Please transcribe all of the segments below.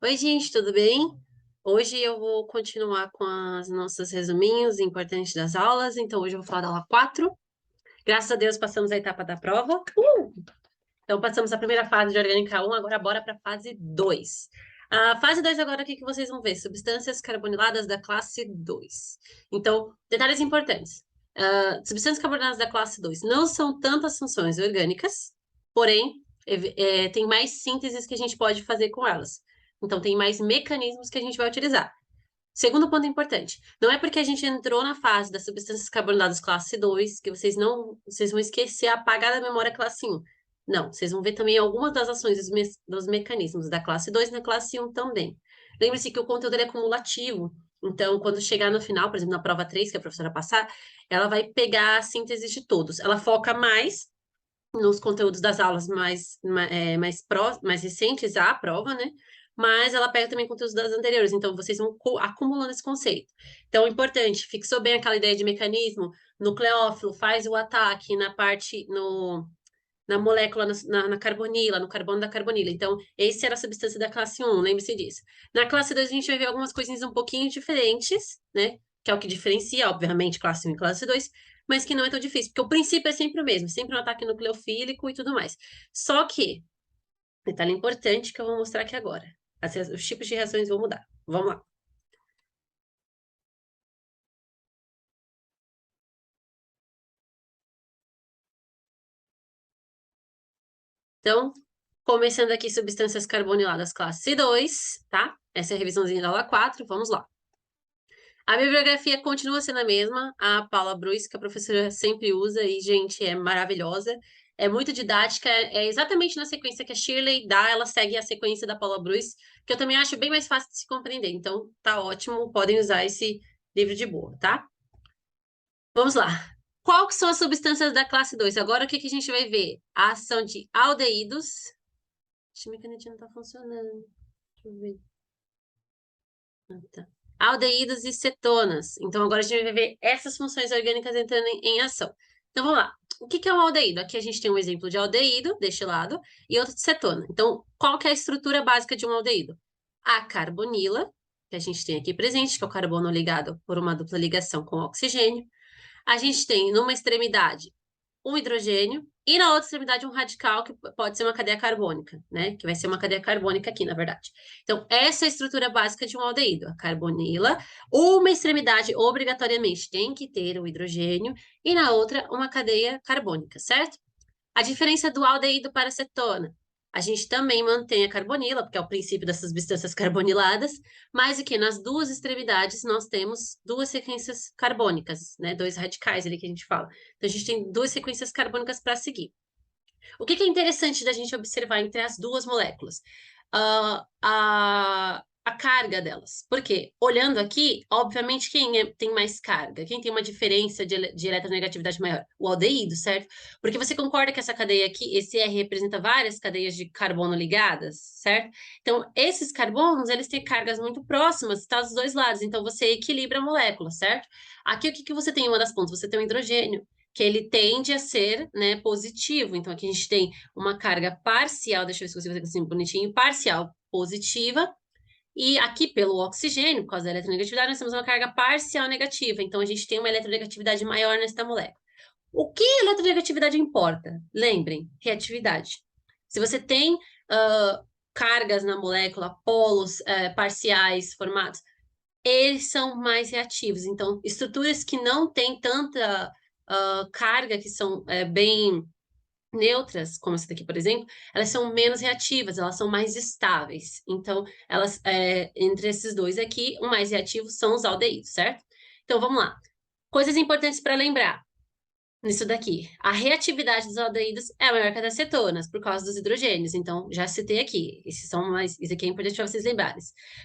Oi, gente, tudo bem? Hoje eu vou continuar com os nossos resuminhos importantes das aulas. Então, hoje eu vou falar da aula 4. Graças a Deus, passamos a etapa da prova. Então, passamos a primeira fase de orgânica 1, agora bora para a fase 2. A fase 2 agora, o que que vocês vão ver? Substâncias carboniladas da classe 2. Então, detalhes importantes. Substâncias carboniladas da classe 2 não são tantas funções orgânicas, porém, tem mais sínteses que a gente pode fazer com elas. Então, tem mais mecanismos que a gente vai utilizar. Segundo ponto importante, não é porque a gente entrou na fase das substâncias carboniladas classe 2 que vocês vão esquecer, apagar da memória classe 1. Não, vocês vão ver também algumas das ações dos mecanismos da classe 2 na classe 1 também. Lembre-se que o conteúdo ele é cumulativo. Então, quando chegar no final, por exemplo, na prova 3, que a professora passar, ela vai pegar a síntese de todos. Ela foca mais nos conteúdos das aulas mais recentes à prova, né? Mas ela pega também conteúdos das anteriores, então vocês vão acumulando esse conceito. Então, importante, fixou bem aquela ideia de mecanismo, nucleófilo faz o ataque na parte, na molécula, na carbonila, no carbono da carbonila. Então, esse era a substância da classe 1, lembre-se disso. Na classe 2, a gente vai ver algumas coisinhas um pouquinho diferentes, né? Que é o que diferencia, obviamente, classe 1 e classe 2, mas que não é tão difícil, porque o princípio é sempre o mesmo, sempre um ataque nucleofílico e tudo mais. Só que, detalhe importante que eu vou mostrar aqui agora. Os tipos de reações vão mudar. Vamos lá. Então, começando aqui substâncias carboniladas classe 2, tá? Essa é a revisãozinha da aula 4, vamos lá. A bibliografia continua sendo a mesma, a Paula Bruce, que a professora sempre usa, e, gente, é maravilhosa. É muito didática, é exatamente na sequência que a Shirley dá, ela segue a sequência da Paula Bruce, que eu também acho bem mais fácil de se compreender. Então, tá ótimo, podem usar esse livro de boa, tá? Vamos lá. Qual que são as substâncias da classe 2? Agora, o que que a gente vai ver? A ação de aldeídos. Acho que minha canetinha não tá funcionando. Deixa eu ver. Ah, tá. Aldeídos e cetonas. Então, agora a gente vai ver essas funções orgânicas entrando em ação. Então, vamos lá. O que que é um aldeído? Aqui a gente tem um exemplo de aldeído, deste lado, e outro de cetona. Então, qual que é a estrutura básica de um aldeído? A carbonila, que a gente tem aqui presente, que é o carbono ligado por uma dupla ligação com oxigênio. A gente tem, numa extremidade, um hidrogênio, e na outra extremidade um radical, que pode ser uma cadeia carbônica, né? Que vai ser uma cadeia carbônica aqui, na verdade. Então, essa é a estrutura básica de um aldeído, a carbonila. Uma extremidade, obrigatoriamente, tem que ter o hidrogênio, e na outra, uma cadeia carbônica, certo? A diferença do aldeído para a cetona. A gente também mantém a carbonila, porque é o princípio das substâncias carboniladas, mas aqui nas duas extremidades nós temos duas sequências carbônicas, né? Dois radicais ali que a gente fala. Então a gente tem duas sequências carbônicas para seguir. O que que é interessante da gente observar entre as duas moléculas? A carga delas. Porque, olhando aqui, obviamente, tem mais carga? Quem tem uma diferença de eletronegatividade maior? O aldeído, certo? Porque você concorda que essa cadeia aqui, esse R representa várias cadeias de carbono ligadas, certo? Então, esses carbonos, eles têm cargas muito próximas, tá dos dois lados. Então, você equilibra a molécula, certo? Aqui, o que que você tem em uma das pontas? Você tem um hidrogênio, que ele tende a ser, né, positivo. Então, aqui a gente tem uma carga parcial, deixa eu ver se eu consigo fazer assim bonitinho, parcial positiva, e aqui pelo oxigênio, por causa da eletronegatividade, nós temos uma carga parcial negativa. Então, a gente tem uma eletronegatividade maior nesta molécula. O que a eletronegatividade importa? Lembrem, reatividade. Se você tem cargas na molécula, polos parciais formados, eles são mais reativos. Então, estruturas que não têm tanta carga, que são bem neutras, como essa daqui, por exemplo, elas são menos reativas, elas são mais estáveis. Então, elas, entre esses dois aqui, o mais reativo são os aldeídos, certo? Então, vamos lá. Coisas importantes para lembrar nisso daqui. A reatividade dos aldeídos é maior que a das cetonas, por causa dos hidrogênios. Então, já citei aqui. Isso aqui é importante para vocês lembrarem.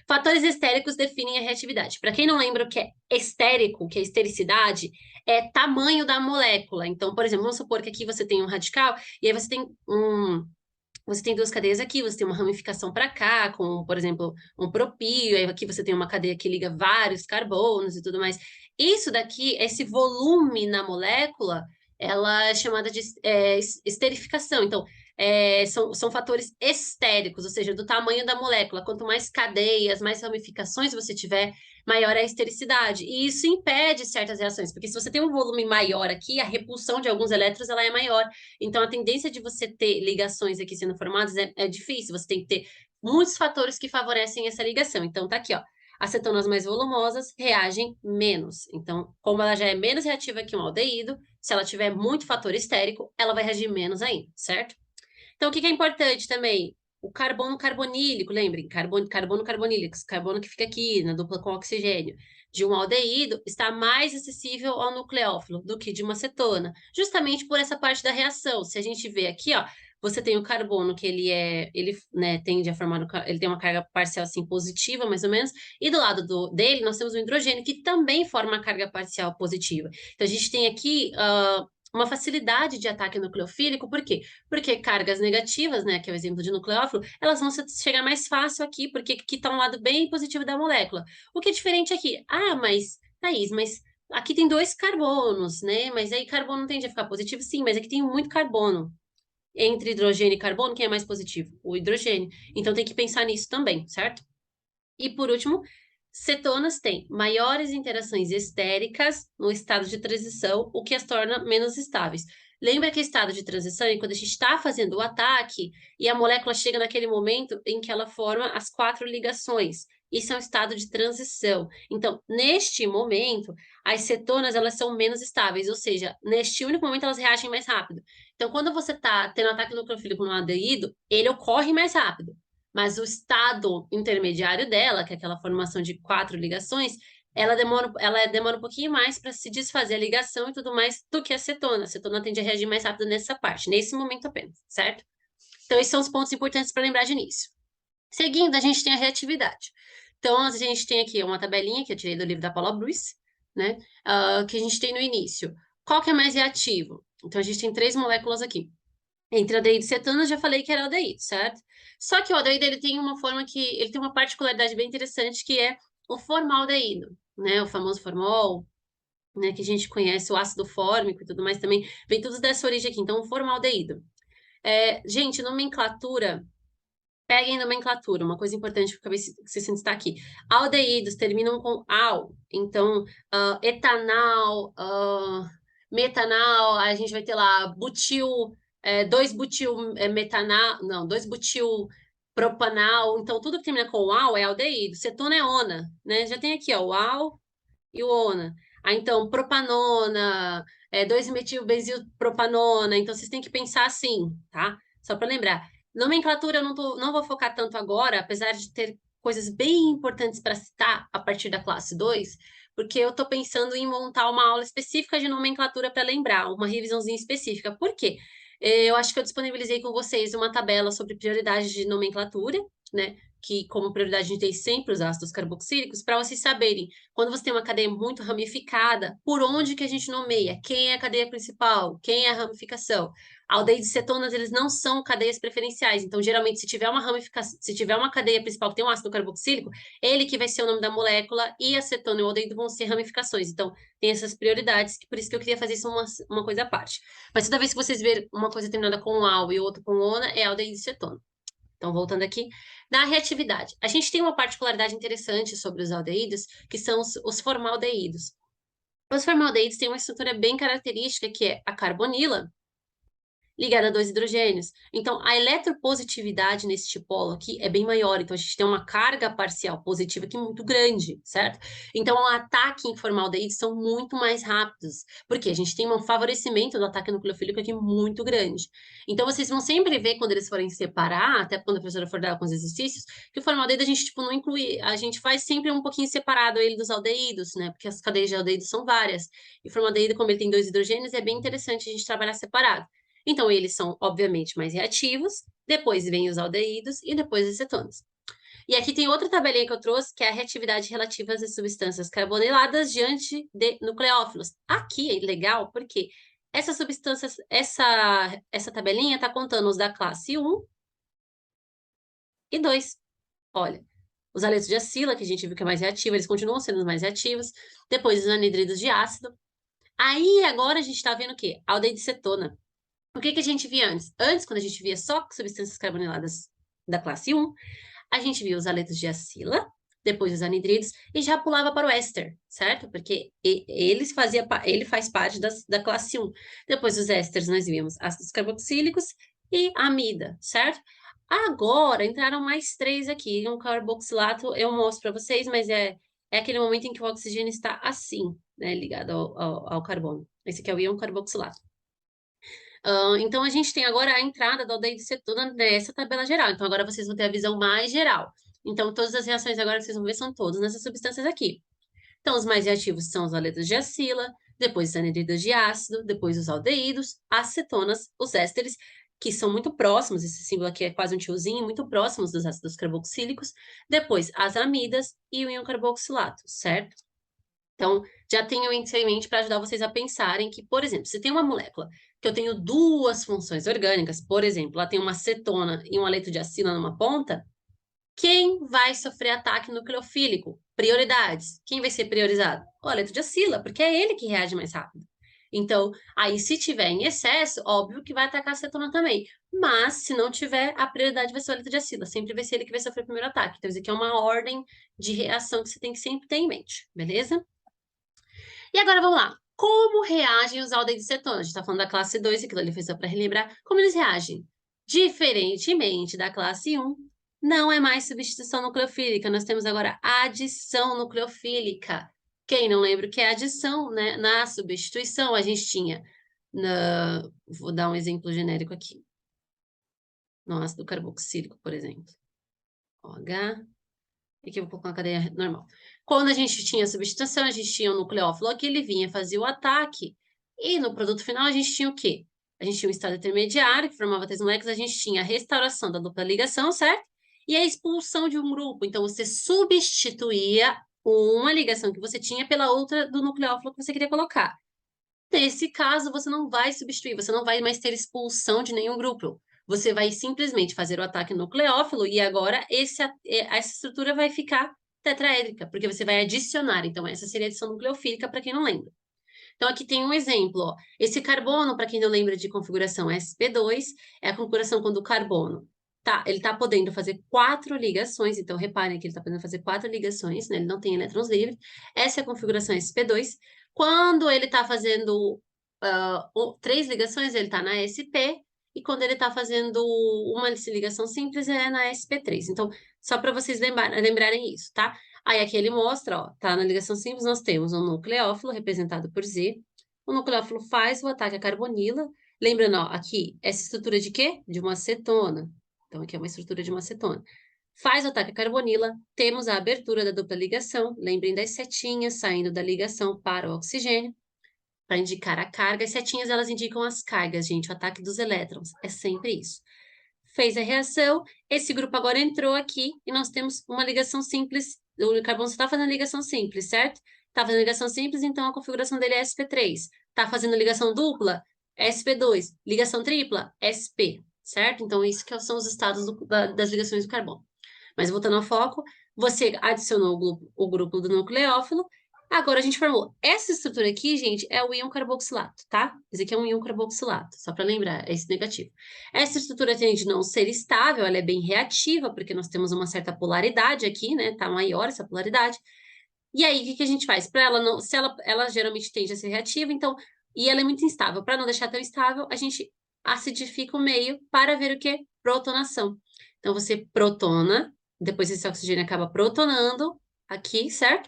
Fatores estéricos definem a reatividade. Para quem não lembra o que é estérico, que é estericidade, é tamanho da molécula. Então, por exemplo, vamos supor que aqui você tem um radical, e aí você tem duas cadeias aqui, você tem uma ramificação para cá, com, por exemplo, um propio, aí aqui você tem uma cadeia que liga vários carbonos e tudo mais. Isso daqui, esse volume na molécula, ela é chamada de esterificação. Então, são fatores estéricos, ou seja, do tamanho da molécula. Quanto mais cadeias, mais ramificações você tiver, maior é a estericidade. E isso impede certas reações, porque se você tem um volume maior aqui, a repulsão de alguns elétrons ela é maior. Então, a tendência de você ter ligações aqui sendo formadas é difícil. Você tem que ter muitos fatores que favorecem essa ligação. Então, tá aqui, ó. Acetonas mais volumosas reagem menos. Então, como ela já é menos reativa que um aldeído, se ela tiver muito fator estérico, ela vai reagir menos ainda, certo? Então, o que é importante também? O carbono carbonílico, lembrem, carbono carbonílico, carbono que fica aqui na dupla com oxigênio, de um aldeído, está mais acessível ao nucleófilo do que de uma cetona, justamente por essa parte da reação. Se a gente vê aqui, ó, você tem o carbono que né, tende a formar, ele tem uma carga parcial assim positiva, mais ou menos, e do lado dele nós temos o hidrogênio que também forma carga parcial positiva. Então a gente tem aqui uma facilidade de ataque nucleofílico, por quê? Porque cargas negativas, né, que é o exemplo de nucleófilo, elas vão chegar mais fácil aqui, porque aqui está um lado bem positivo da molécula. O que é diferente aqui? Ah, mas, Thaís, mas aqui tem 2 carbonos, né? Mas aí carbono tende a ficar positivo? Sim, mas aqui tem muito carbono. Entre hidrogênio e carbono, quem é mais positivo? O hidrogênio. Então tem que pensar nisso também, certo? E por último, cetonas têm maiores interações estéricas no estado de transição, o que as torna menos estáveis. Lembra que estado de transição é quando a gente está fazendo o ataque e a molécula chega naquele momento em que ela forma as 4 ligações. Isso é um estado de transição. Então, neste momento, as cetonas elas são menos estáveis, ou seja, neste único momento elas reagem mais rápido. Então, quando você está tendo ataque nucleofílico no aldeído, ele ocorre mais rápido. Mas o estado intermediário dela, que é aquela formação de 4 ligações, ela demora um pouquinho mais para se desfazer a ligação e tudo mais do que a cetona. A cetona tende a reagir mais rápido nessa parte, nesse momento apenas, certo? Então, esses são os pontos importantes para lembrar de início. Seguindo, a gente tem a reatividade. Então, a gente tem aqui uma tabelinha que eu tirei do livro da Paula Bruce, né? Que a gente tem no início. Qual que é mais reativo? Então, a gente tem 3 moléculas aqui. Entre aldeído e cetona, eu já falei que era aldeído, certo? Só que o aldeído, ele tem uma forma que... Ele tem uma particularidade bem interessante, que é o formaldeído, né? O famoso formol, né? Que a gente conhece, o ácido fórmico e tudo mais também. Vem tudo dessa origem aqui. Então, o formaldeído. Gente, nomenclatura... Peguem nomenclatura, uma coisa importante que eu acabei se destacar aqui. Aldeídos terminam com al. Então, etanal, metanal, a gente vai ter lá butil, 2-butil metanal, não, 2-butil propanal. Então, tudo que termina com al é aldeído. Cetona é ona, né? Já tem aqui, ó, o al e o ona. Então, propanona, 2-metilbenzilpropanona. Então, vocês têm que pensar assim, tá? Só para lembrar. Nomenclatura eu não vou focar tanto agora, apesar de ter coisas bem importantes para citar a partir da classe 2, porque eu estou pensando em montar uma aula específica de nomenclatura para lembrar, uma revisãozinha específica. Por quê? Eu acho que eu disponibilizei com vocês uma tabela sobre prioridades de nomenclatura, né? Que como prioridade a gente tem sempre os ácidos carboxílicos, para vocês saberem, quando você tem uma cadeia muito ramificada, por onde que a gente nomeia? Quem é a cadeia principal? Quem é a ramificação? Aldeídos e cetonas, eles não são cadeias preferenciais. Então, geralmente, se tiver uma ramificação, se tiver uma cadeia principal que tem um ácido carboxílico, ele que vai ser o nome da molécula e a cetona e o aldeído vão ser ramificações. Então, tem essas prioridades, por isso que eu queria fazer isso uma coisa à parte. Mas toda vez que vocês verem uma coisa terminada com al e outra com ona, é aldeído e cetona. Então, voltando aqui, da reatividade. A gente tem uma particularidade interessante sobre os aldeídos, que são os formaldeídos. Os formaldeídos têm uma estrutura bem característica, que é a carbonila, ligada a 2 hidrogênios. Então, a eletropositividade nesse dipolo aqui é bem maior. Então, a gente tem uma carga parcial positiva aqui muito grande, certo? Então, o ataque em formaldeídos são muito mais rápidos, porque a gente tem um favorecimento do ataque nucleofílico aqui muito grande. Então, vocês vão sempre ver, quando eles forem separar, até quando a professora for dar com os exercícios, que o formaldeído a gente, tipo, não inclui, a gente faz sempre um pouquinho separado ele dos aldeídos, né? Porque as cadeias de aldeídos são várias. E o formaldeído, como ele tem 2 hidrogênios, é bem interessante a gente trabalhar separado. Então, eles são, obviamente, mais reativos, depois vem os aldeídos e depois as cetonas. E aqui tem outra tabelinha que eu trouxe, que é a reatividade relativa das substâncias carboniladas diante de nucleófilos. Aqui é legal porque essas substâncias, essa tabelinha está contando os da classe 1 e 2. Olha, os aletos de acila, que a gente viu que é mais reativo, eles continuam sendo os mais reativos. Depois os anidridos de ácido. Aí, agora, a gente está vendo o quê? Aldeído e cetona. O que que a gente via antes? Antes, quando a gente via só substâncias carboniladas da classe 1, a gente via os aletos de acila, depois os anidridos, e já pulava para o éster, certo? Porque ele faz parte da classe 1. Depois os ésteres nós víamos ácidos carboxílicos e amida, certo? Agora entraram mais três aqui. Um carboxilato eu mostro para vocês, mas é aquele momento em que o oxigênio está assim, né, ligado ao carbono. Esse aqui é o íon carboxilato. Então, a gente tem agora a entrada do aldeído cetona nessa tabela geral. Então, agora vocês vão ter a visão mais geral. Então, todas as reações agora que vocês vão ver são todas nessas substâncias aqui. Então, os mais reativos são os aletos de acila, depois os anidridos de ácido, depois os aldeídos, as cetonas, os ésteres, que são muito próximos, esse símbolo aqui é quase um tiozinho, muito próximos dos ácidos carboxílicos, depois as amidas e o íon carboxilato, certo? Então, já tenho isso em mente para ajudar vocês a pensarem que, por exemplo, se tem uma molécula que eu tenho duas funções orgânicas, por exemplo, ela tem uma cetona e um aleto de acila numa ponta, quem vai sofrer ataque nucleofílico? Prioridades. Quem vai ser priorizado? O aleto de acila, porque é ele que reage mais rápido. Então, aí se tiver em excesso, óbvio que vai atacar a cetona também. Mas, se não tiver, a prioridade vai ser o aleto de acila. Sempre vai ser ele que vai sofrer o primeiro ataque. Então, isso aqui é uma ordem de reação que você tem que sempre ter em mente, beleza? E agora vamos lá. Como reagem os aldeídos cetonas? A gente está falando da classe 2, aquilo ali foi só para relembrar. Como eles reagem? Diferentemente da classe 1, não é mais substituição nucleofílica, nós temos agora adição nucleofílica. Quem não lembra o que é adição, né? Na substituição, a gente tinha. Vou dar um exemplo genérico aqui. No ácido carboxílico, por exemplo. OH. Aqui eu vou colocar uma cadeia normal. Quando a gente tinha substituição, a gente tinha o nucleófilo aqui, ele vinha fazer o ataque. E no produto final, a gente tinha o quê? A gente tinha um estado intermediário, que formava três moléculas, a gente tinha a restauração da dupla ligação, certo? E a expulsão de um grupo. Então, você substituía uma ligação que você tinha pela outra do nucleófilo que você queria colocar. Nesse caso, você não vai substituir, você não vai mais ter expulsão de nenhum grupo. Você vai simplesmente fazer o ataque nucleófilo e agora essa estrutura vai ficar tetraédrica, porque você vai adicionar. Então, essa seria a adição nucleofílica, para quem não lembra. Então, aqui tem um exemplo. Ó. Esse carbono, para quem não lembra de configuração sp2, é a configuração quando o carbono ele está podendo fazer 4 ligações. Então, reparem que ele está podendo fazer 4 ligações, né? Ele não tem elétrons livres. Essa é a configuração sp2. Quando ele está fazendo 3 ligações, ele está na sp. E quando ele está fazendo uma ligação simples, é na sp3. Então, só para vocês lembrarem isso, tá? Aí aqui ele mostra, ó, tá na ligação simples, nós temos um nucleófilo representado por Z. O nucleófilo faz o ataque à carbonila. Lembrando, ó, aqui, essa estrutura de quê? De uma cetona. Então, aqui é uma estrutura de uma cetona. Faz o ataque à carbonila, temos a abertura da dupla ligação. Lembrem das setinhas saindo da ligação para o oxigênio, para indicar a carga. As setinhas, elas indicam as cargas, gente, o ataque dos elétrons. É sempre isso. Fez a reação, esse grupo agora entrou aqui e nós temos uma ligação simples. O carbono está fazendo ligação simples, certo? Está fazendo ligação simples, então a configuração dele é sp3. Está fazendo ligação dupla? sp2. Ligação tripla? sp, certo? Então, isso que são os estados das ligações do carbono. Mas voltando ao foco, você adicionou o grupo do nucleófilo. Agora a gente formou. Essa estrutura aqui, gente, é o íon carboxilato, tá? Esse aqui é um íon carboxilato, só para lembrar, é esse negativo. Essa estrutura tende a não ser estável, ela é bem reativa, porque nós temos uma certa polaridade aqui, né? Tá maior essa polaridade. E aí, o que a gente faz? Para ela não, se ela geralmente tende a ser reativa, então, e ela é muito instável. Para não deixar tão estável, a gente acidifica o meio para ver o que? Protonação. Então, você protona, depois esse oxigênio acaba protonando aqui, certo?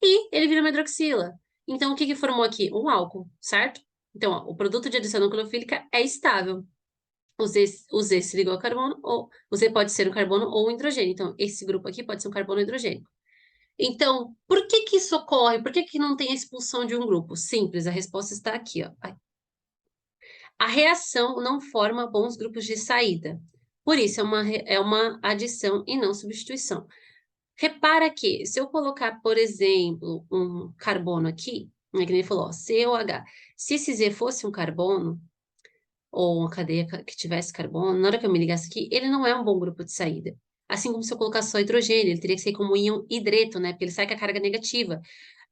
E ele vira uma hidroxila. Então, o que formou aqui? Um álcool, certo? Então, ó, o produto de adição nucleofílica é estável. O Z se ligou ao carbono, ou o Z pode ser um carbono ou um hidrogênio. Então, esse grupo aqui pode ser um carbono ou hidrogênio. Então, por que que isso ocorre? Por que que não tem a expulsão de um grupo? Simples, a resposta está aqui, ó. A reação não forma bons grupos de saída. Por isso, é uma adição e não substituição. Repara que, se eu colocar, por exemplo, um carbono aqui, né, que nem falou, ó, COH. Se esse Z fosse um carbono, ou uma cadeia que tivesse carbono, na hora que eu me ligasse aqui, ele não é um bom grupo de saída. Assim como se eu colocasse só hidrogênio, ele teria que ser como íon hidreto, né? Porque ele sai com a carga negativa.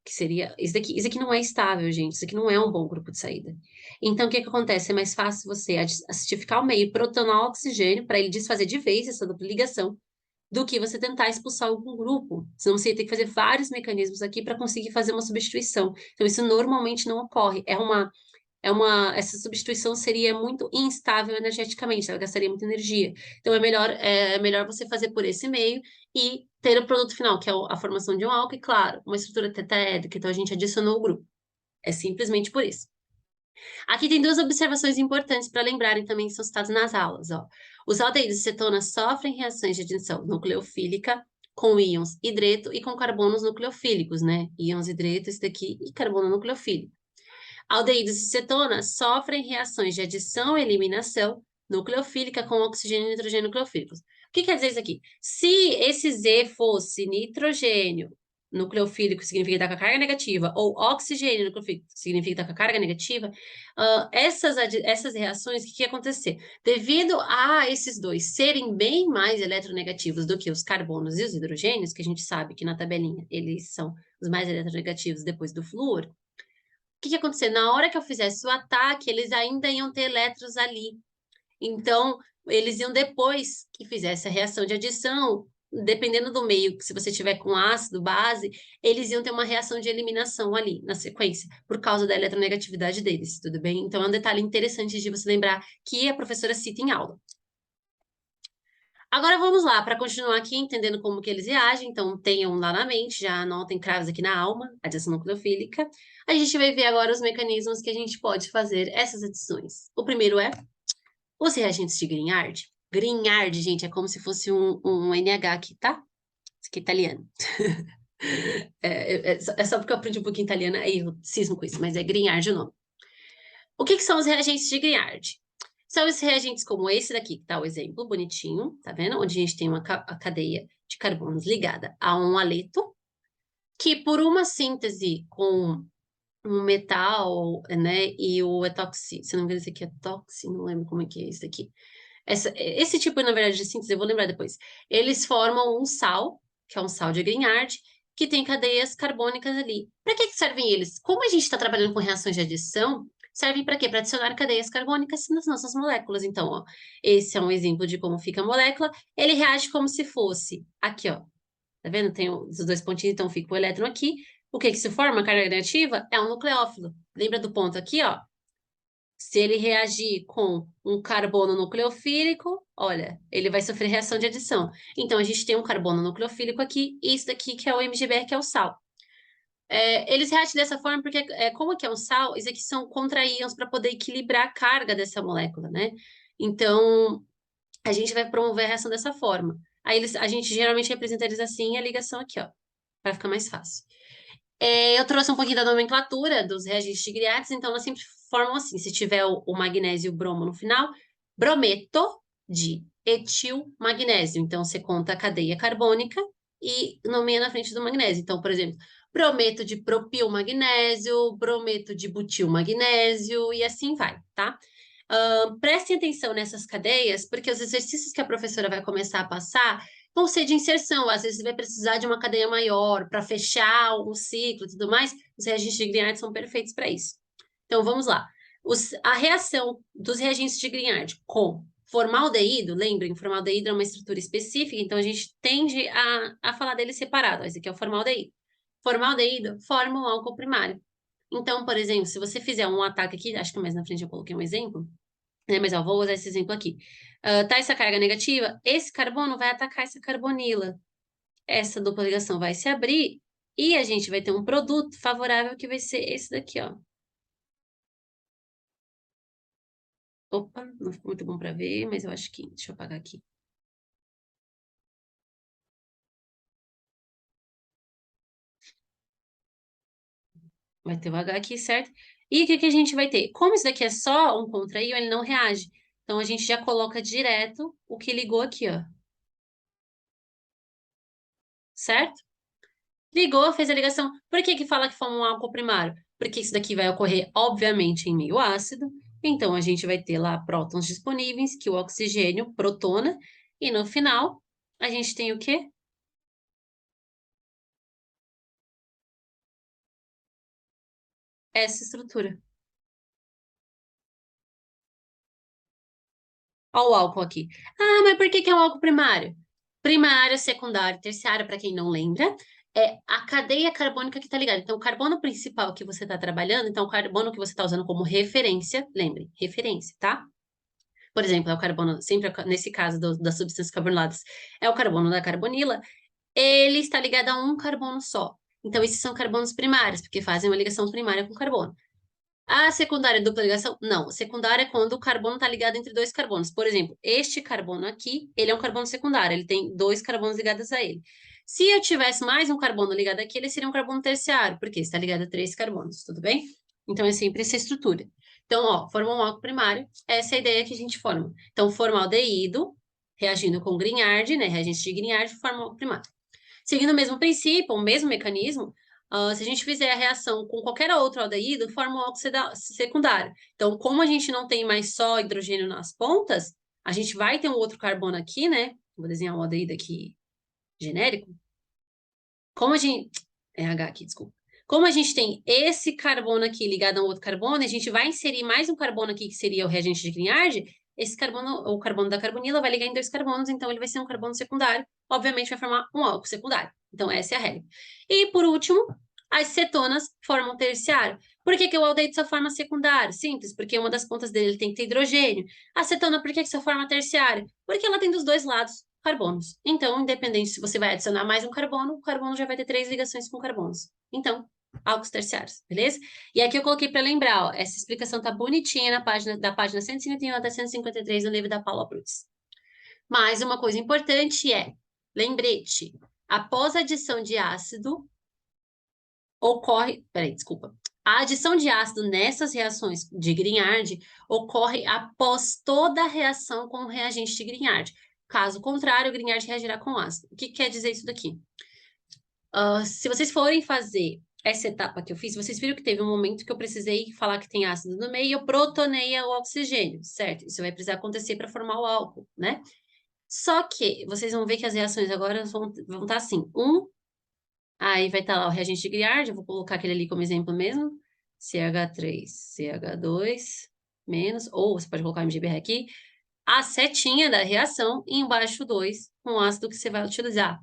que seria isso aqui não é estável, gente, isso aqui não é um bom grupo de saída. Então, o que que acontece? É mais fácil você acidificar o meio, protonar o oxigênio para ele desfazer de vez essa dupla ligação, do que você tentar expulsar algum grupo. Senão você ia ter que fazer vários mecanismos aqui para conseguir fazer uma substituição. Então, isso normalmente não ocorre. Essa substituição seria muito instável energeticamente, ela gastaria muita energia. Então, é melhor você fazer por esse meio e ter o produto final, que é a formação de um álcool, e claro, uma estrutura tetraédrica, então a gente adicionou o grupo. É simplesmente por isso. Aqui tem duas observações importantes para lembrarem também que são citadas nas aulas, ó. Os aldeídos de cetona sofrem reações de adição nucleofílica com íons hidreto e com carbonos nucleofílicos, né? Íons hidreto, esse daqui, e carbono nucleofílico. Aldeídos de cetona sofrem reações de adição e eliminação nucleofílica com oxigênio e nitrogênio nucleofílicos. O que quer dizer isso aqui? Se esse Z fosse nitrogênio nucleofílico, significa estar com a carga negativa, ou oxigênio nucleofílico, significa estar com a carga negativa, essas reações, o que ia acontecer? Devido a esses dois serem bem mais eletronegativos do que os carbonos e os hidrogênios, que a gente sabe que na tabelinha eles são os mais eletronegativos depois do flúor, o que ia acontecer? Na hora que eu fizesse o ataque, eles ainda iam ter elétrons ali. Então, eles iam depois que fizesse a reação de adição, dependendo do meio, que se você tiver com ácido, base, eles iam ter uma reação de eliminação ali, na sequência, por causa da eletronegatividade deles, tudo bem? Então, é um detalhe interessante de você lembrar que a professora cita em aula. Agora vamos lá, para continuar aqui entendendo como que eles reagem, então tenham lá na mente, já anotem cravos aqui na alma, adição nucleofílica. A gente vai ver agora os mecanismos que a gente pode fazer essas adições. O primeiro é os reagentes de Grignard. Grignard, gente, é como se fosse um NH aqui, tá? Isso aqui é italiano. É só porque eu aprendi um pouquinho italiano, aí eu cismo com isso, mas é Grignard o nome. O que que são os reagentes de Grignard? São esses reagentes como esse daqui, que tá o exemplo, bonitinho, tá vendo? Onde a gente tem a cadeia de carbonos ligada a um haleto, que por uma síntese com um metal, né, e o etoxi, se não me engano, esse aqui é toxi, não lembro como é que é isso daqui. Esse tipo, na verdade, de síntese, eu vou lembrar depois. Eles formam um sal, que é um sal de Grignard, que tem cadeias carbônicas ali. Para que que servem eles? Como a gente está trabalhando com reações de adição, servem para quê? Para adicionar cadeias carbônicas nas nossas moléculas. Então, ó, esse é um exemplo de como fica a molécula. Ele reage como se fosse aqui, ó. Tá vendo? Tem os dois pontinhos, então fica o elétron aqui. O que que se forma? A carga negativa é um nucleófilo. Lembra do ponto aqui, ó? Se ele reagir com um carbono nucleofílico, olha, ele vai sofrer reação de adição. Então, a gente tem um carbono nucleofílico aqui, e isso daqui que é o MgBr, que é o sal. Eles reagem dessa forma porque, como que é um sal, isso aqui são contraíons para poder equilibrar a carga dessa molécula, né? Então, a gente vai promover a reação dessa forma. Aí, a gente geralmente representa eles assim, e a ligação aqui, ó, para ficar mais fácil. Eu trouxe um pouquinho da nomenclatura dos reagentes de Grignard, então elas sempre formam assim, se tiver o magnésio e o bromo no final, brometo de etil magnésio. Então, você conta a cadeia carbônica e nomeia na frente do magnésio. Então, por exemplo, brometo de propil magnésio, brometo de butil magnésio e assim vai, tá? Prestem atenção nessas cadeias, porque os exercícios que a professora vai começar a passar vão ser de inserção. Às vezes você vai precisar de uma cadeia maior para fechar um ciclo e tudo mais. Os reagentes de Grignard são perfeitos para isso. Então, vamos lá. A reação dos reagentes de Grignard com formaldeído, lembrem, formaldeído é uma estrutura específica, então a gente tende a falar dele separado. Esse aqui é o formaldeído. Formaldeído forma um álcool primário. Então, por exemplo, se você fizer um ataque aqui, acho que mais na frente eu coloquei um exemplo, né? Mas ó, vou usar esse exemplo aqui. Tá essa carga negativa, esse carbono vai atacar essa carbonila. Essa dupla ligação vai se abrir e a gente vai ter um produto favorável que vai ser esse daqui, ó. Opa, não ficou muito bom para ver, mas eu acho que. Deixa eu apagar aqui. Vai ter o H aqui, certo? E o que que a gente vai ter? Como isso daqui é só um contraíon, ele não reage. Então a gente já coloca direto o que ligou aqui, ó. Certo? Ligou, fez a ligação. Por que que fala que foi um álcool primário? Porque isso daqui vai ocorrer, obviamente, em meio ácido. Então, a gente vai ter lá prótons disponíveis, que o oxigênio protona. E no final, a gente tem o quê? essa estrutura. Olha o álcool aqui. Ah, mas por que que é um álcool primário? Primário, secundário, terciário, para quem não lembra, é a cadeia carbônica que está ligada. Então, o carbono principal que você está trabalhando, então o carbono que você está usando como referência, lembre, referência, tá? Por exemplo, é o carbono, sempre nesse caso das substâncias carboniladas, é o carbono da carbonila, ele está ligado a um carbono só. Então, esses são carbonos primários, porque fazem uma ligação primária com carbono. A secundária é dupla ligação? Não. Secundária é quando o carbono está ligado entre dois carbonos. Por exemplo, este carbono aqui, ele é um carbono secundário, ele tem dois carbonos ligados a ele. Se eu tivesse mais um carbono ligado aqui, ele seria um carbono terciário, porque está ligado a três carbonos, tudo bem? Então, é sempre essa estrutura. Então, ó, forma um álcool primário, essa é a ideia que a gente forma. Então, formaldeído, reagindo com Grignard, né, reagente de Grignard, forma um álcool primário. Seguindo o mesmo princípio, o mesmo mecanismo, se a gente fizer a reação com qualquer outro aldeído, forma um álcool secundário. Então, como a gente não tem mais só hidrogênio nas pontas, a gente vai ter um outro carbono aqui, né? Vou desenhar um aldeído aqui genérico. Como a gente... É H aqui, desculpa. Como a gente tem esse carbono aqui ligado a um outro carbono, a gente vai inserir mais um carbono aqui, que seria o reagente de Grignard. Esse carbono, o carbono da carbonila, vai ligar em dois carbonos, então ele vai ser um carbono secundário. Obviamente, vai formar um álcool secundário. Então, essa é a regra. E, por último, as cetonas formam terciário. Por que que o aldeído só forma secundário? Simples, porque uma das pontas dele tem que ter hidrogênio. A cetona, por que que só forma terciário? Porque ela tem dos dois lados carbonos. Então, independente se você vai adicionar mais um carbono, o carbono já vai ter três ligações com carbonos. Então, álcools terciários, beleza? E aqui eu coloquei para lembrar, ó, essa explicação tá bonitinha na página, da página 151 até 153 no livro da Paula Brutes. Mas uma coisa importante é, lembrete, após a adição de ácido, ocorre, peraí, desculpa. A adição de ácido nessas reações de Grignard ocorre após toda a reação com o reagente de Grignard. Caso contrário, o Grignard reagirá com ácido. O que quer dizer isso daqui? Se vocês forem fazer essa etapa que eu fiz, vocês viram que teve um momento que eu precisei falar que tem ácido no meio e eu protonei o oxigênio, certo? Isso vai precisar acontecer para formar o álcool, né? Só que vocês vão ver que as reações agora vão estar assim. Aí vai estar lá o reagente de Grignard, eu vou colocar aquele ali como exemplo mesmo. CH3, CH2, menos, ou você pode colocar MGBR aqui. A setinha da reação e embaixo 2 com o ácido que você vai utilizar.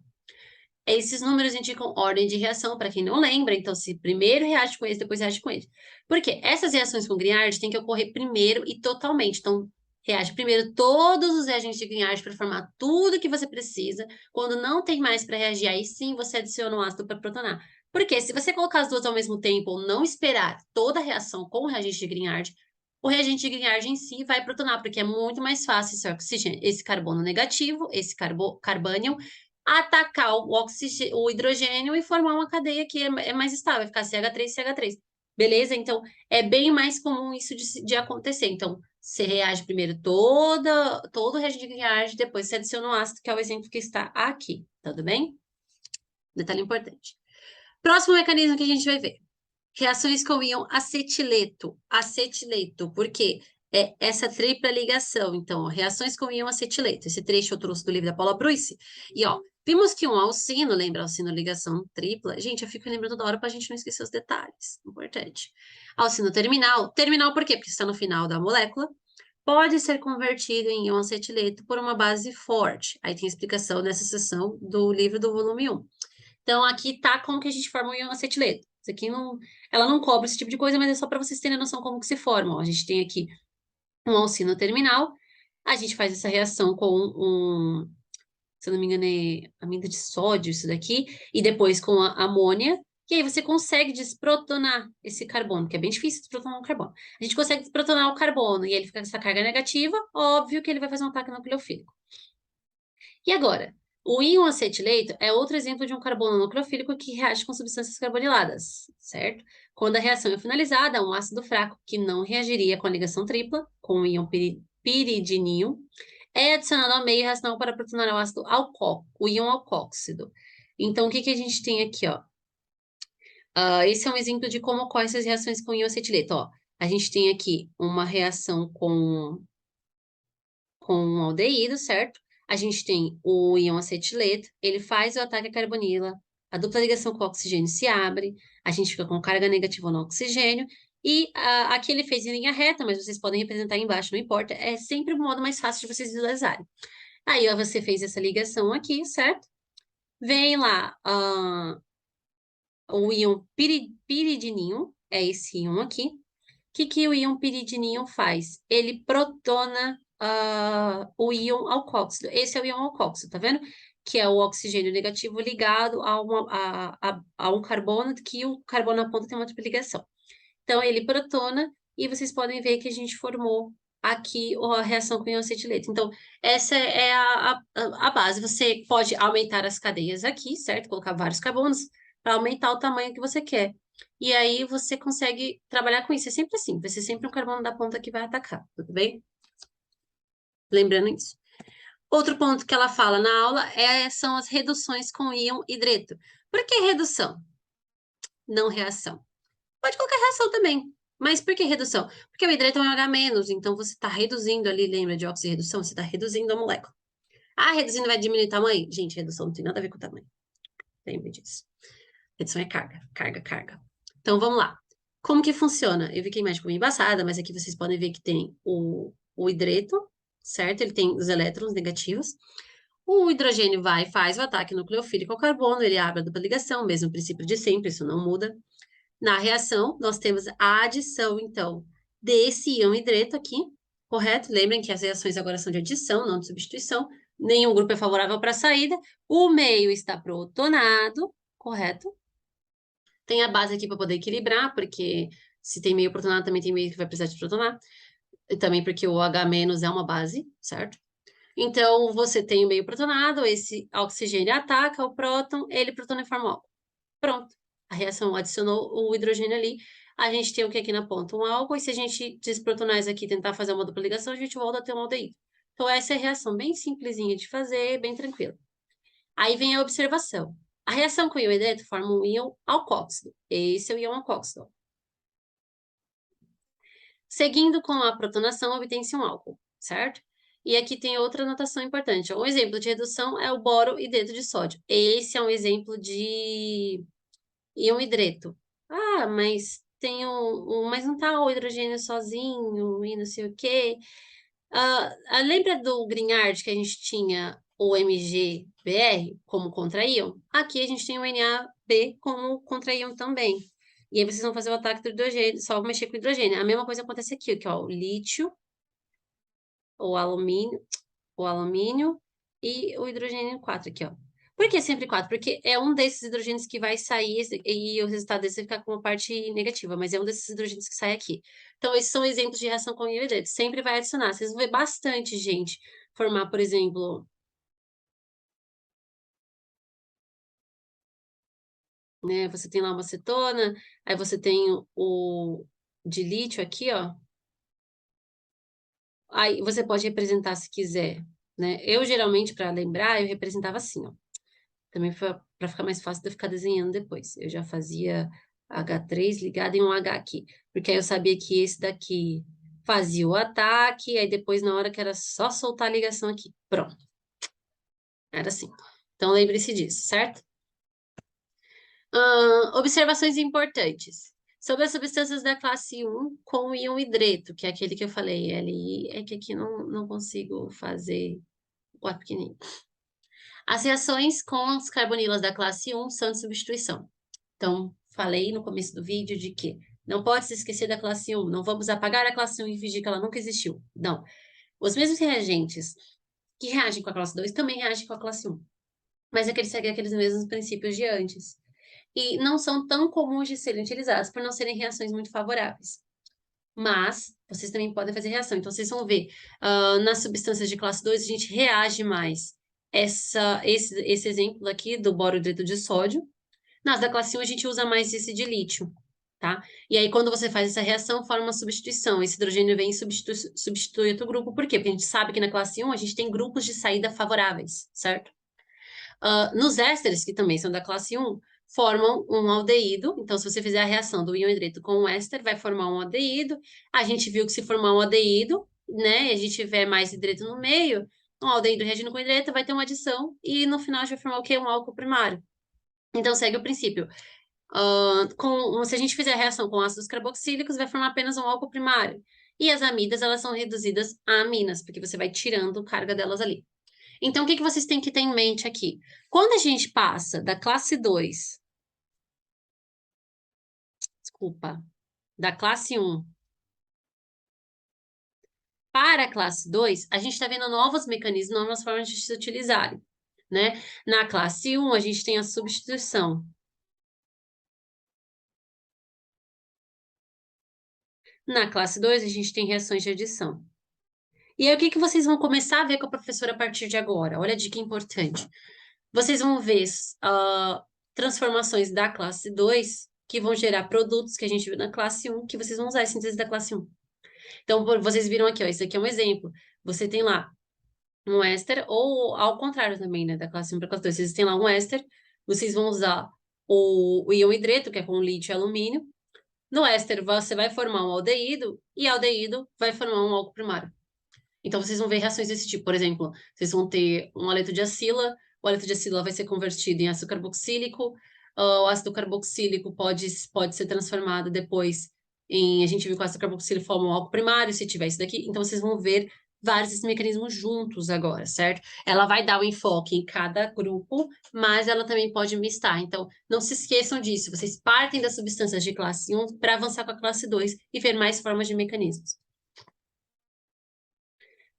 Esses números indicam ordem de reação, para quem não lembra. Então, se primeiro reage com esse, depois reage com esse. Porque essas reações com Grignard têm que ocorrer primeiro e totalmente. Então, reage primeiro todos os reagentes de Grignard para formar tudo que você precisa. Quando não tem mais para reagir, aí sim você adiciona o ácido para protonar. Porque se você colocar as duas ao mesmo tempo ou não esperar toda a reação com o reagente de Grignard, o reagente de Grignard em si vai protonar, porque é muito mais fácil esse oxigênio, esse carbono negativo, esse carbânion, atacar o hidrogênio e formar uma cadeia que é mais estável, vai ficar CH3, CH3. Beleza? Então, é bem mais comum isso de acontecer. Então, você reage primeiro todo o reagente de Grignard, depois você adiciona o ácido, que é o exemplo que está aqui. Tudo bem? Detalhe importante. Próximo mecanismo que a gente vai ver. Reações com íon acetileto. Acetileto, porque é essa tripla ligação. Então, ó, reações com íon acetileto. Esse trecho eu trouxe do livro da Paula Bruce. E, ó, vimos que um alcino, lembra alcino ligação tripla? Gente, eu fico lembrando toda hora para a gente não esquecer os detalhes. Importante. Alcino terminal. Terminal por quê? Porque está no final da molécula. Pode ser convertido em íon acetileto por uma base forte. Aí tem explicação nessa seção do livro do volume 1. Então, aqui tá como que a gente forma o íon acetileto. Isso aqui não, ela não cobre esse tipo de coisa, mas é só para vocês terem noção como que se forma. Ó, a gente tem aqui um alcino terminal, a gente faz essa reação com se eu não me engano, é amida de sódio, isso daqui, e depois com a amônia, e aí você consegue desprotonar esse carbono, que é bem difícil desprotonar um carbono. A gente consegue desprotonar o carbono, e ele fica com essa carga negativa, óbvio que ele vai fazer um ataque nucleofílico. E agora? O íon acetileto é outro exemplo de um carbono nucleofílico que reage com substâncias carboniladas, certo? Quando a reação é finalizada, um ácido fraco que não reagiria com a ligação tripla, com o íon piridinio, é adicionado ao meio reacional para protonar o ácido o íon alcóxido. Então, o que que a gente tem aqui, ó? Esse é um exemplo de como ocorrem essas reações com íon acetileto, ó. A gente tem aqui uma reação com um aldeído, certo? A gente tem o íon acetileto, ele faz o ataque à carbonila, a dupla ligação com o oxigênio se abre, a gente fica com carga negativa no oxigênio, e aqui ele fez em linha reta, mas vocês podem representar embaixo, não importa, é sempre o modo mais fácil de vocês visualizarem. Aí, ó, você fez essa ligação aqui, certo? Vem lá, o íon piridininho, é esse íon aqui. O que o íon piridininho faz? Ele protona o íon alcoóxido. Esse é o íon alcoóxido, tá vendo? Que é o oxigênio negativo ligado a um carbono, que o carbono na ponta tem uma dupla ligação. Então, ele protona, e vocês podem ver que a gente formou aqui a reação com íon acetileta. Então, essa é a base. Você pode aumentar as cadeias aqui, certo? Colocar vários carbonos para aumentar o tamanho que você quer. E aí você consegue trabalhar com isso. É sempre assim, vai ser sempre um carbono da ponta que vai atacar, tudo bem? Lembrando isso. Outro ponto que ela fala na aula são as reduções com íon hidreto. Por que redução? Não reação. Pode colocar reação também. Mas por que redução? Porque o hidreto é um H-, então você está reduzindo ali, lembra de oxirredução? Você está reduzindo a molécula. Ah, reduzindo vai diminuir o tamanho? Gente, redução não tem nada a ver com o tamanho. Lembre disso. Redução é carga, carga, carga. Então, vamos lá. Como que funciona? Eu vi que a imagem ficou meio embaçada, mas aqui vocês podem ver que tem o hidreto, certo? Ele tem os elétrons negativos. O hidrogênio vai e faz o ataque nucleofílico ao carbono, ele abre a dupla ligação, mesmo princípio de sempre, isso não muda. Na reação, nós temos a adição, então, desse íon hidreto aqui, correto? Lembrem que as reações agora são de adição, não de substituição. Nenhum grupo é favorável para a saída. O meio está protonado, correto? Tem a base aqui para poder equilibrar, porque se tem meio protonado, também tem meio que vai precisar de protonar. E também porque o H- é uma base, certo? Então, você tem o meio protonado, esse oxigênio ataca o próton, ele protona e forma o álcool. Pronto. A reação adicionou o hidrogênio ali. A gente tem o que aqui na ponta? Um álcool, e se a gente desprotonar isso aqui e tentar fazer uma dupla ligação, a gente volta a ter um aldeído. Então, essa é a reação bem simplesinha de fazer, bem tranquila. Aí vem a observação. A reação com o íon hidreto forma um íon alcoóxido. Esse é o íon alcoóxido. Seguindo com a protonação, obtém-se um álcool, certo? E aqui tem outra notação importante. Um exemplo de redução é o boro hidreto de sódio. Esse é um exemplo de íon hidreto. Ah, mas tem mas não tá o hidrogênio sozinho e não sei o quê. Lembra do Grignard que a gente tinha o MgBr como contra-íon? Aqui a gente tem o NaB como contra-íon também. E aí vocês vão fazer o ataque do hidrogênio, só mexer com o hidrogênio. A mesma coisa acontece aqui, ó, o lítio, o alumínio e o hidrogênio 4 aqui, ó. Por que sempre 4? Porque é um desses hidrogênios que vai sair e o resultado desse vai ficar com uma parte negativa, mas é um desses hidrogênios que sai aqui. Então, esses são exemplos de reação com íon hidreto. Sempre vai adicionar. Vocês vão ver bastante gente formar, por exemplo, né? Você tem lá uma acetona, aí você tem o de lítio aqui, ó. Aí você pode representar se quiser, né? Eu, geralmente, para lembrar, eu representava assim, ó. Também para ficar mais fácil de eu ficar desenhando depois. Eu já fazia H3 ligado em um H aqui, porque aí eu sabia que esse daqui fazia o ataque, aí depois na hora que era só soltar a ligação aqui. Pronto. Era assim. Então lembre-se disso, certo? Observações importantes. Sobre as substâncias da classe 1 com íon hidreto, que é aquele que eu falei, LI, é que aqui não consigo fazer o pequenininho. As reações com as carbonilas da classe 1 são de substituição. Então, falei no começo do vídeo de que não pode se esquecer da classe 1, não vamos apagar a classe 1 e fingir que ela nunca existiu. Não. Os mesmos reagentes que reagem com a classe 2 também reagem com a classe 1. Mas é que eles seguem aqueles mesmos princípios de antes. E não são tão comuns de serem utilizados por não serem reações muito favoráveis. Mas vocês também podem fazer reação. Então, vocês vão ver, nas substâncias de classe 2, a gente reage mais. Esse exemplo aqui do boro hidreto de sódio. Nas da classe 1, a gente usa mais esse de lítio, tá? E aí, quando você faz essa reação, forma uma substituição. Esse hidrogênio vem e substitui outro grupo. Por quê? Porque a gente sabe que na classe 1, a gente tem grupos de saída favoráveis, certo? Nos ésteres, que também são da classe 1, formam um aldeído. Então, se você fizer a reação do íon hidreto com o éster, vai formar um aldeído. A gente viu que se formar um aldeído, né, e a gente tiver mais hidreto no meio, um aldeído reagindo com hidreto vai ter uma adição e no final a gente vai formar o quê? Um álcool primário. Então, segue o princípio. Se a gente fizer a reação com ácidos carboxílicos, vai formar apenas um álcool primário. E as amidas, elas são reduzidas a aminas, porque você vai tirando carga delas ali. Então, o que que vocês têm que ter em mente aqui? Quando a gente passa da classe 2, desculpa, da classe 1 para a classe 2, a gente está vendo novos mecanismos, novas formas de se utilizarem, né? Na classe 1, a gente tem a substituição. Na classe 2, a gente tem reações de adição. E aí, o que que vocês vão começar a ver com a professora a partir de agora? Olha a dica importante. Vocês vão ver transformações da classe 2 que vão gerar produtos que a gente viu na classe 1, que vocês vão usar a síntese da classe 1. Então, vocês viram aqui, ó, esse aqui é um exemplo. Você tem lá um éster, ou ao contrário também, né, da classe 1 para a classe 2. Vocês têm lá um éster, vocês vão usar o íon hidreto, que é com lítio e alumínio. No éster, você vai formar um aldeído, e aldeído vai formar um álcool primário. Então, vocês vão ver reações desse tipo. Por exemplo, vocês vão ter um haleto de acila, o haleto de acila vai ser convertido em ácido carboxílico, o ácido carboxílico pode ser transformado depois em... A gente viu que o ácido carboxílico forma um álcool primário, se tiver isso daqui. Então, vocês vão ver vários desses mecanismos juntos agora, certo? Ela vai dar o enfoque em cada grupo, mas ela também pode mistar. Então, não se esqueçam disso. Vocês partem das substâncias de classe 1 para avançar com a classe 2 e ver mais formas de mecanismos.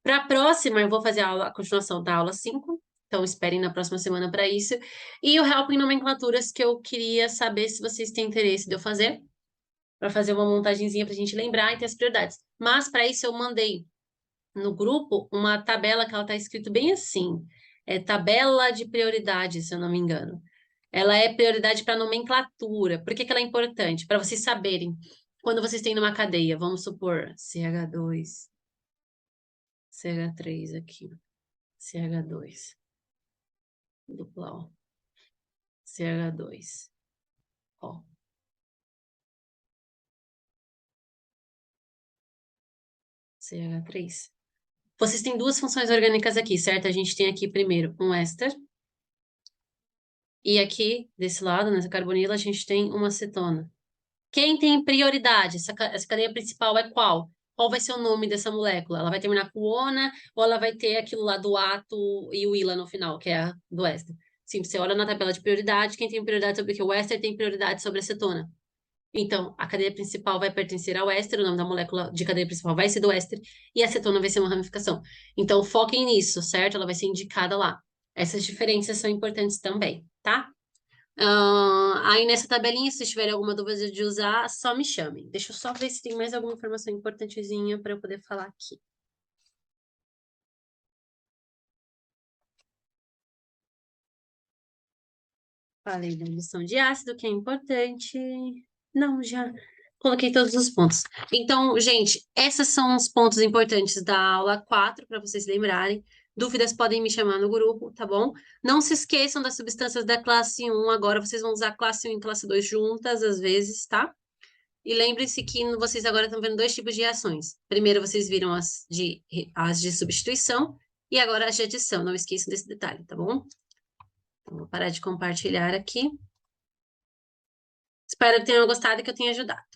Para a próxima, eu vou fazer a continuação da aula 5, então esperem na próxima semana para isso. E o Help em Nomenclaturas, que eu queria saber se vocês têm interesse de eu fazer, para fazer uma montagenzinha para a gente lembrar e ter as prioridades. Mas para isso eu mandei no grupo uma tabela que ela está escrito bem assim, é tabela de prioridade, se eu não me engano. Ela é prioridade para nomenclatura. Por que que ela é importante? Para vocês saberem, quando vocês têm numa cadeia, vamos supor, CH2, CH3 aqui, CH2, dupla O, CH2, O, CH3. Vocês têm duas funções orgânicas aqui, certo? A gente tem aqui primeiro um éster, e aqui, desse lado, nessa carbonila, a gente tem uma acetona. Quem tem prioridade? Essa cadeia principal é qual? Qual vai ser o nome dessa molécula? Ela vai terminar com ona ou ela vai ter aquilo lá do ato e o ila no final, que é a do éster? Sim, você olha na tabela de prioridade, quem tem prioridade sobre o que? O éster tem prioridade sobre a acetona. Então, a cadeia principal vai pertencer ao éster, o nome da molécula de cadeia principal vai ser do éster, e a acetona vai ser uma ramificação. Então, foquem nisso, certo? Ela vai ser indicada lá. Essas diferenças são importantes também, tá? Aí nessa tabelinha, se tiverem alguma dúvida de usar, só me chamem. Deixa eu só ver se tem mais alguma informação importantezinha para eu poder falar aqui. Falei da lição de ácido, que é importante. Não, já coloquei todos os pontos. Então, gente, esses são os pontos importantes da aula 4, para vocês lembrarem. Dúvidas podem me chamar no grupo, tá bom? Não se esqueçam das substâncias da classe 1. Agora vocês vão usar classe 1 e classe 2 juntas, às vezes, tá? E lembre-se que vocês agora estão vendo dois tipos de reações. Primeiro, vocês viram as de substituição e agora as de adição. Não esqueçam desse detalhe, tá bom? Então, vou parar de compartilhar aqui. Espero que tenham gostado e que eu tenha ajudado.